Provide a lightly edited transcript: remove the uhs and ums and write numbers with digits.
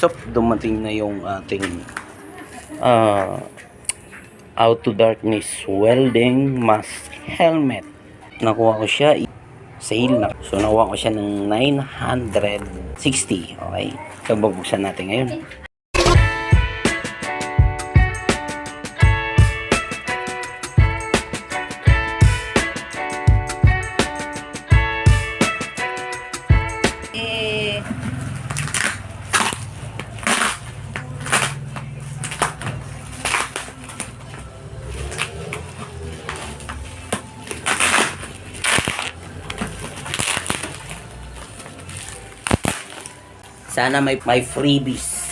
So, dumating na yung ating Auto-darkness welding mask helmet. Nakuha ko siya, sale na. So, nakuha ko siya ng 960. Okay. So, babuksan natin ngayon. Sana may freebies.